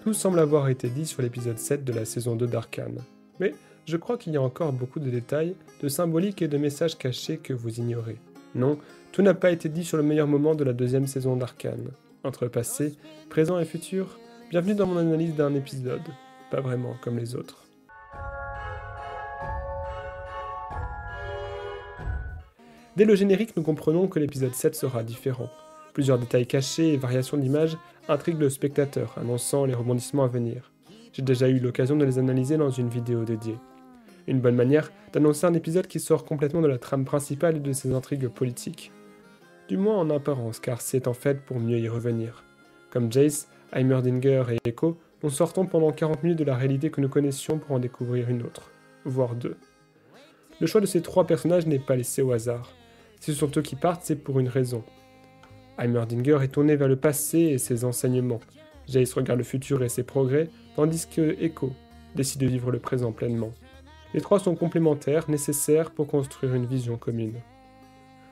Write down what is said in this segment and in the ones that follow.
Tout semble avoir été dit sur l'épisode 7 de la saison 2 d'Arcane. Mais je crois qu'il y a encore beaucoup de détails, de symboliques et de messages cachés que vous ignorez. Non, tout n'a pas été dit sur le meilleur moment de la deuxième saison d'Arcane. Entre passé, présent et futur, bienvenue dans mon analyse d'un épisode, pas vraiment comme les autres. Dès le générique, nous comprenons que l'épisode 7 sera différent. Plusieurs détails cachés et variations d'images intriguent le spectateur, annonçant les rebondissements à venir. J'ai déjà eu l'occasion de les analyser dans une vidéo dédiée. Une bonne manière d'annoncer un épisode qui sort complètement de la trame principale et de ses intrigues politiques. Du moins en apparence, car c'est en fait pour mieux y revenir. Comme Jace, Heimerdinger et Echo, nous sortons pendant 40 minutes de la réalité que nous connaissions pour en découvrir une autre, voire deux. Le choix de ces trois personnages n'est pas laissé au hasard. Si ce sont eux qui partent, c'est pour une raison. Heimerdinger est tourné vers le passé et ses enseignements. Jace regarde le futur et ses progrès, tandis que Echo décide de vivre le présent pleinement. Les trois sont complémentaires, nécessaires pour construire une vision commune.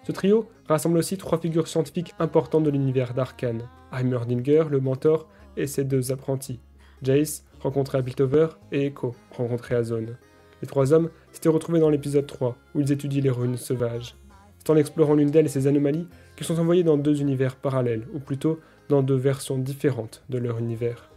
Ce trio rassemble aussi trois figures scientifiques importantes de l'univers d'Arcane. Heimerdinger, le mentor, et ses deux apprentis. Jace, rencontré à Piltover, et Echo, rencontré à Zone. Les trois hommes s'étaient retrouvés dans l'épisode 3, où ils étudient les runes sauvages. C'est en explorant l'une d'elles et ses anomalies qu'ils sont envoyés dans deux univers parallèles, ou plutôt dans deux versions différentes de leur univers.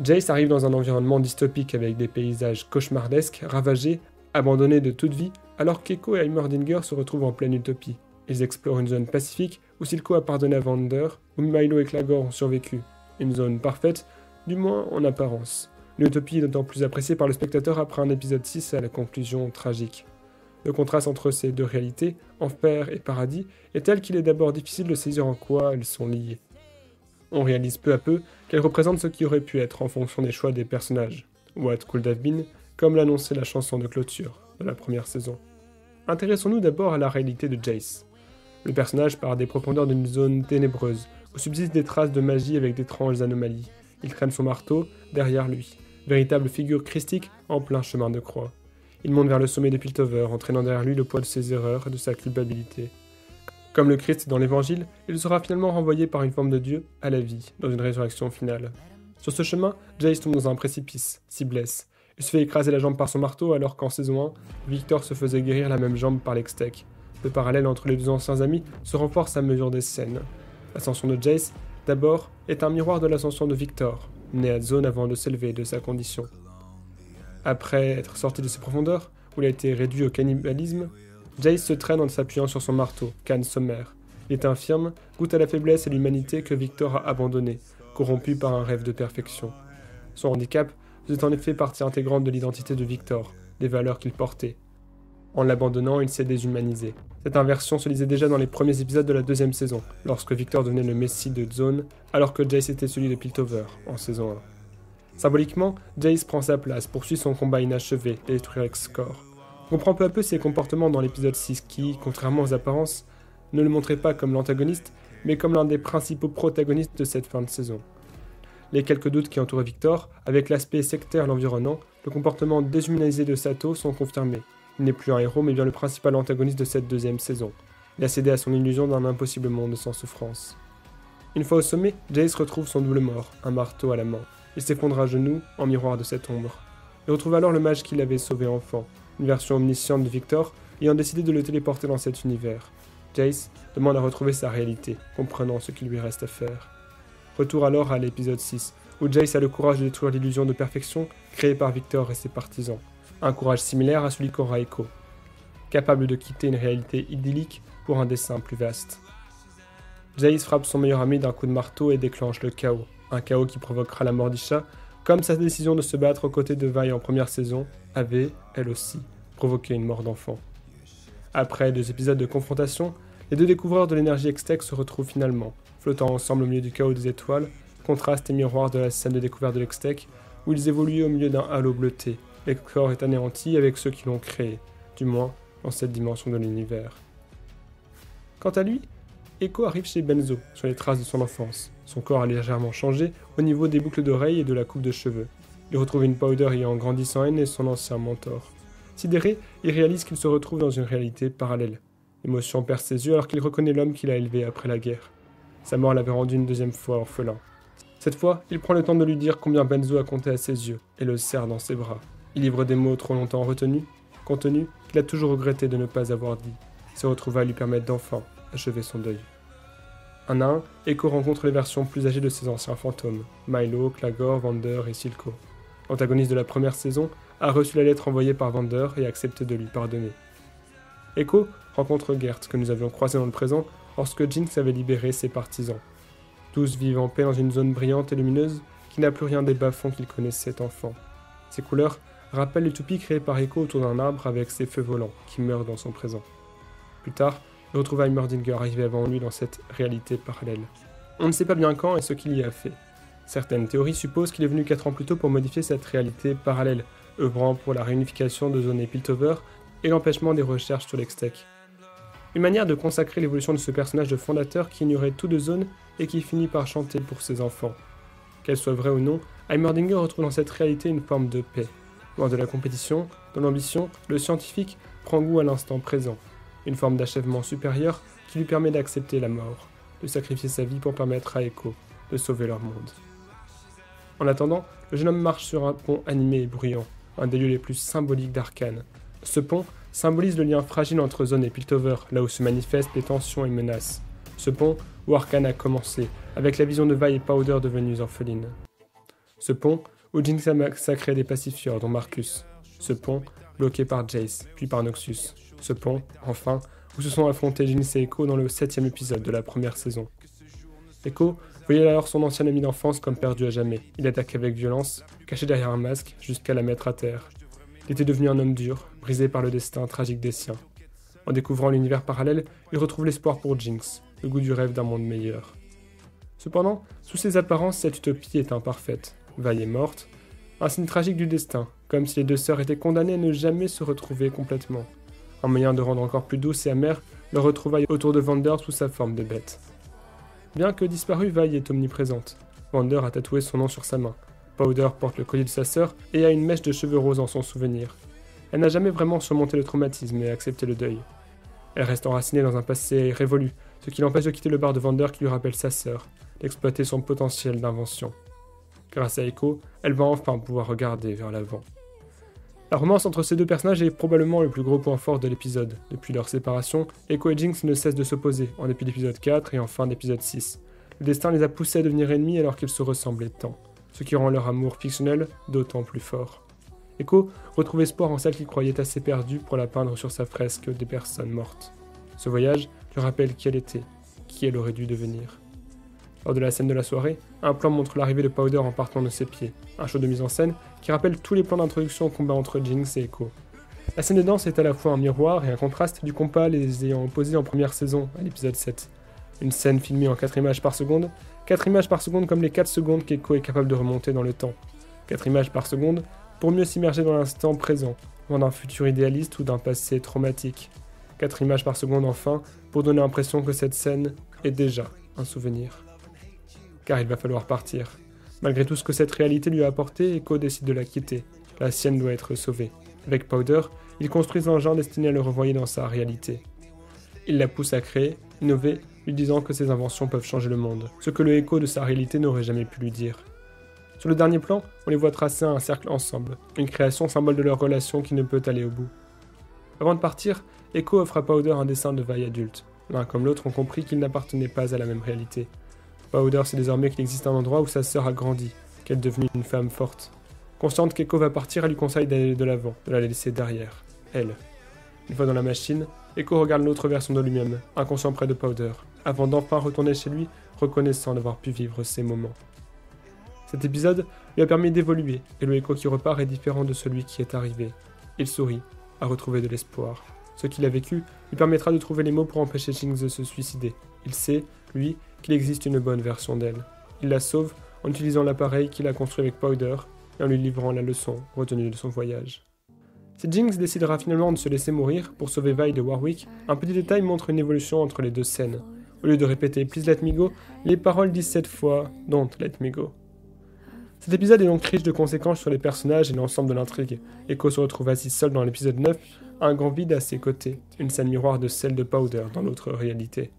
Jace arrive dans un environnement dystopique avec des paysages cauchemardesques, ravagés, abandonnés de toute vie, alors qu'Echo et Heimerdinger se retrouvent en pleine utopie. Ils explorent une zone pacifique où Silco a pardonné à Vander, où Milo et Clagor ont survécu. Une zone parfaite, du moins en apparence. L'utopie est d'autant plus appréciée par le spectateur après un épisode 6 à la conclusion tragique. Le contraste entre ces deux réalités, enfer et paradis, est tel qu'il est d'abord difficile de saisir en quoi elles sont liées. On réalise peu à peu qu'elles représentent ce qui aurait pu être en fonction des choix des personnages. What could have been, comme l'annonçait la chanson de clôture de la première saison. Intéressons-nous d'abord à la réalité de Jace. Le personnage part des profondeurs d'une zone ténébreuse, où subsistent des traces de magie avec d'étranges anomalies. Il traîne son marteau derrière lui, véritable figure christique en plein chemin de croix. Il monte vers le sommet de Piltover, entraînant derrière lui le poids de ses erreurs et de sa culpabilité. Comme le Christ dans l'Évangile, il sera finalement renvoyé par une forme de Dieu à la vie, dans une résurrection finale. Sur ce chemin, Jace tombe dans un précipice, s'y blesse. Il se fait écraser la jambe par son marteau alors qu'en saison 1, Victor se faisait guérir la même jambe par l'Hextech. Le parallèle entre les deux anciens amis se renforce à mesure des scènes. L'ascension de Jace, d'abord, est un miroir de l'ascension de Victor, né à Zone avant de s'élever de sa condition. Après être sorti de ses profondeurs, où il a été réduit au cannibalisme, Jace se traîne en s'appuyant sur son marteau, canne sommaire. Il est infirme, goûte à la faiblesse et l'humanité que Victor a abandonnée, corrompu par un rêve de perfection. Son handicap faisait en effet partie intégrante de l'identité de Victor, des valeurs qu'il portait. En l'abandonnant, il s'est déshumanisé. Cette inversion se lisait déjà dans les premiers épisodes de la deuxième saison, lorsque Victor devenait le messie de Zone, alors que Jace était celui de Piltover, en saison 1. Symboliquement, Jace prend sa place, poursuit son combat inachevé, détruire X-Core. On comprend peu à peu ses comportements dans l'épisode 6 qui, contrairement aux apparences, ne le montrait pas comme l'antagoniste, mais comme l'un des principaux protagonistes de cette fin de saison. Les quelques doutes qui entouraient Victor, avec l'aspect sectaire l'environnant, le comportement déshumanisé de Sato sont confirmés. Il n'est plus un héros, mais bien le principal antagoniste de cette deuxième saison. Il a cédé à son illusion d'un impossible monde sans souffrance. Une fois au sommet, Jace retrouve son double mort, un marteau à la main. Il s'effondre à genoux, en miroir de cette ombre. Il retrouve alors le mage qui l'avait sauvé enfant, une version omnisciente de Victor, ayant décidé de le téléporter dans cet univers. Jace demande à retrouver sa réalité, comprenant ce qu'il lui reste à faire. Retour alors à l'épisode 6, où Jace a le courage de détruire l'illusion de perfection créée par Victor et ses partisans. Un courage similaire à celui qu'aura Echo, capable de quitter une réalité idyllique pour un dessein plus vaste. Jace frappe son meilleur ami d'un coup de marteau et déclenche le chaos, un chaos qui provoquera la mort d'Isha, comme sa décision de se battre aux côtés de Vi en première saison avait, elle aussi, provoqué une mort d'enfant. Après 2 épisodes de confrontation, les deux découvreurs de l'énergie Hextech se retrouvent finalement, flottant ensemble au milieu du chaos des étoiles, contraste et miroir de la scène de découverte de l'Hextech, où ils évoluaient au milieu d'un halo bleuté. L'ex-corps est anéanti avec ceux qui l'ont créé, du moins dans cette dimension de l'univers. Quant à lui, Echo arrive chez Benzo, sur les traces de son enfance. Son corps a légèrement changé au niveau des boucles d'oreilles et de la coupe de cheveux. Il retrouve une Powder ayant grandi sans haine et son ancien mentor. Sidéré, il réalise qu'il se retrouve dans une réalité parallèle. L'émotion perce ses yeux alors qu'il reconnaît l'homme qu'il a élevé après la guerre. Sa mort l'avait rendu une deuxième fois orphelin. Cette fois, il prend le temps de lui dire combien Benzo a compté à ses yeux et le serre dans ses bras. Il livre des mots trop longtemps retenus, contenus, qu'il a toujours regretté de ne pas avoir dit. Ces retrouvailles lui permettent d'enfin achever son deuil. Un à un, Echo rencontre les versions plus âgées de ses anciens fantômes, Milo, Clagor, Vander et Silco. L'antagoniste de la première saison a reçu la lettre envoyée par Vander et a accepté de lui pardonner. Echo rencontre Gert, que nous avions croisé dans le présent, lorsque Jinx avait libéré ses partisans. Tous vivent en paix dans une zone brillante et lumineuse qui n'a plus rien des bas-fonds qu'il connaissait enfant. Ces couleurs rappellent l'utopie créée par Echo autour d'un arbre avec ses feux volants qui meurent dans son présent. Plus tard, il retrouva Heimerdinger arrivé avant lui dans cette réalité parallèle. On ne sait pas bien quand et ce qu'il y a fait. Certaines théories supposent qu'il est venu 4 ans plus tôt pour modifier cette réalité parallèle, œuvrant pour la réunification de Zone et Piltover et l'empêchement des recherches sur l'Hextech. Une manière de consacrer l'évolution de ce personnage de fondateur qui ignorait tout de Zone et qui finit par chanter pour ses enfants. Qu'elle soit vraie ou non, Heimerdinger retrouve dans cette réalité une forme de paix. Loin de la compétition, dans l'ambition, le scientifique prend goût à l'instant présent. Une forme d'achèvement supérieur qui lui permet d'accepter la mort, de sacrifier sa vie pour permettre à Echo de sauver leur monde. En attendant, le jeune homme marche sur un pont animé et bruyant, un des lieux les plus symboliques d'Arcane. Ce pont symbolise le lien fragile entre Zone et Piltover, là où se manifestent les tensions et menaces. Ce pont où Arcane a commencé, avec la vision de Vi et Powder devenues orphelines. Ce pont où Jinx a massacré des pacifieurs, dont Marcus. Ce pont bloqué par Jace, puis par Noxus. Ce pont, enfin, où se sont affrontés Jinx et Echo dans le 7e épisode de la première saison. Echo voyait alors son ancien ami d'enfance comme perdu à jamais. Il attaque avec violence, caché derrière un masque, jusqu'à la mettre à terre. Il était devenu un homme dur, brisé par le destin tragique des siens. En découvrant l'univers parallèle, il retrouve l'espoir pour Jinx, le goût du rêve d'un monde meilleur. Cependant, sous ses apparences, cette utopie est imparfaite. Vi est morte, un signe tragique du destin, comme si les deux sœurs étaient condamnées à ne jamais se retrouver complètement. Un moyen de rendre encore plus douce et amère leur retrouvaille autour de Vander sous sa forme de bête. Bien que disparue, Vi est omniprésente. Vander a tatoué son nom sur sa main. Powder porte le collier de sa sœur et a une mèche de cheveux roses en son souvenir. Elle n'a jamais vraiment surmonté le traumatisme et accepté le deuil. Elle reste enracinée dans un passé révolu, ce qui l'empêche de quitter le bar de Vander qui lui rappelle sa sœur, d'exploiter son potentiel d'invention. Grâce à Echo, elle va enfin pouvoir regarder vers l'avant. La romance entre ces deux personnages est probablement le plus gros point fort de l'épisode. Depuis leur séparation, Echo et Jinx ne cessent de s'opposer, en dépit d'épisode 4 et en fin d'épisode 6. Le destin les a poussés à devenir ennemis alors qu'ils se ressemblaient tant, ce qui rend leur amour fictionnel d'autant plus fort. Echo retrouve espoir en celle qu'il croyait assez perdue pour la peindre sur sa fresque des personnes mortes. Ce voyage lui rappelle qui elle était, qui elle aurait dû devenir. Lors de la scène de la soirée, un plan montre l'arrivée de Powder en partant de ses pieds, un show de mise en scène qui rappelle tous les plans d'introduction au combat entre Jinx et Echo. La scène de danse est à la fois un miroir et un contraste du combat les ayant opposés en première saison, à l'épisode 7. Une scène filmée en 4 images par seconde, 4 images par seconde comme les 4 secondes qu'Echo est capable de remonter dans le temps. 4 images par seconde pour mieux s'immerger dans l'instant présent, loin d'un futur idéaliste ou d'un passé traumatique. 4 images par seconde enfin, pour donner l'impression que cette scène est déjà un souvenir. Car il va falloir partir. Malgré tout ce que cette réalité lui a apporté, Echo décide de la quitter. La sienne doit être sauvée. Avec Powder, il construit un engin destiné à le revoyer dans sa réalité. Il la pousse à créer, innover, lui disant que ses inventions peuvent changer le monde, ce que le Echo de sa réalité n'aurait jamais pu lui dire. Sur le dernier plan, on les voit tracer un cercle ensemble, une création symbole de leur relation qui ne peut aller au bout. Avant de partir, Echo offre à Powder un dessin de Vi adulte. L'un comme l'autre ont compris qu'ils n'appartenaient pas à la même réalité. Powder sait désormais qu'il existe un endroit où sa sœur a grandi, qu'elle est devenue une femme forte. Consciente qu'Echo va partir, elle lui conseille d'aller de l'avant, de la laisser derrière, elle. Une fois dans la machine, Echo regarde l'autre version de lui-même, inconscient près de Powder, avant d'enfin retourner chez lui, reconnaissant d'avoir pu vivre ces moments. Cet épisode lui a permis d'évoluer, et le Echo qui repart est différent de celui qui est arrivé. Il sourit, a retrouvé de l'espoir. Ce qu'il a vécu lui permettra de trouver les mots pour empêcher Jinx de se suicider. Il sait, lui, qu'il existe une bonne version d'elle. Il la sauve en utilisant l'appareil qu'il a construit avec Powder et en lui livrant la leçon retenue de son voyage. Si Jinx décidera finalement de se laisser mourir pour sauver Vi de Warwick, un petit détail montre une évolution entre les deux scènes. Au lieu de répéter « Please let me go », les paroles disent cette fois « Don't let me go ». Cet épisode est donc riche de conséquences sur les personnages et l'ensemble de l'intrigue. Echo se retrouve assis seul dans l'épisode 9, un grand vide à ses côtés, une scène miroir de celle de Powder dans l'autre réalité.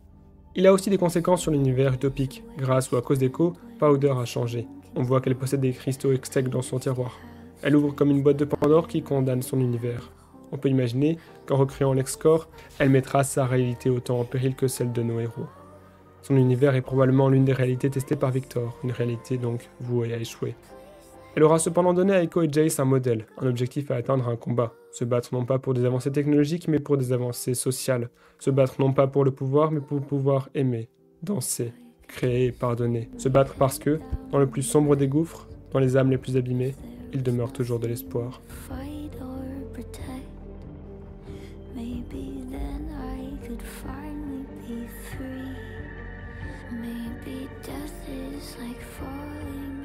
Il a aussi des conséquences sur l'univers utopique. Grâce ou à cause d'Echo, Powder a changé. On voit qu'elle possède des cristaux extèques dans son tiroir. Elle ouvre comme une boîte de Pandore qui condamne son univers. On peut imaginer qu'en recréant l'Excore, elle mettra sa réalité autant en péril que celle de nos héros. Son univers est probablement l'une des réalités testées par Victor, une réalité donc vouée à échouer. Elle aura cependant donné à Echo et Jace un modèle, un objectif à atteindre, un combat. Se battre non pas pour des avancées technologiques, mais pour des avancées sociales. Se battre non pas pour le pouvoir, mais pour pouvoir aimer, danser, créer et pardonner. Se battre parce que, dans le plus sombre des gouffres, dans les âmes les plus abîmées, il demeure toujours de l'espoir. Maybe death is like falling